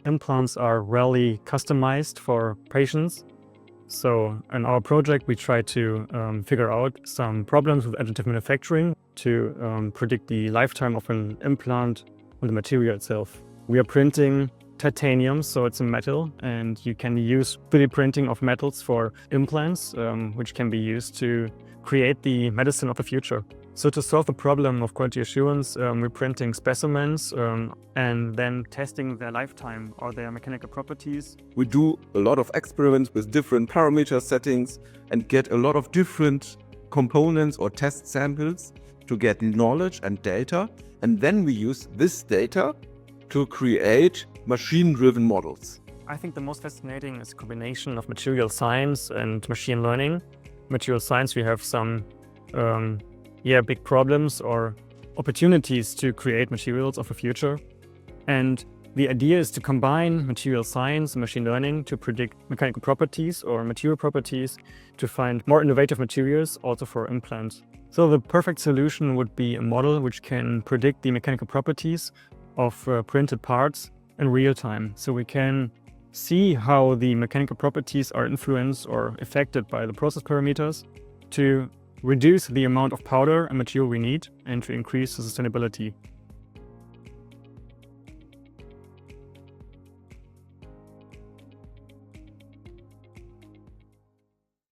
implants are rarely customized for patients. So in our project, we try to figure out some problems with additive manufacturing to predict the lifetime of an implant on the material itself. We are printing titanium, so it's a metal, and you can use 3D printing of metals for implants, which can be used to create the medicine of the future. So to solve the problem of quality assurance, we're printing specimens and then testing their lifetime or their mechanical properties. We do a lot of experiments with different parameter settings and get a lot of different components or test samples to get knowledge and data. And then we use this data to create machine-driven models. I think the most fascinating is a combination of material science and machine learning. Material science, we have some big problems or opportunities to create materials of the future. And the idea is to combine material science and machine learning to predict mechanical properties or material properties to find more innovative materials also for implants. So the perfect solution would be a model which can predict the mechanical properties of printed parts in real time. So we can see how the mechanical properties are influenced or affected by the process parameters to reduce the amount of powder and material we need and to increase the sustainability.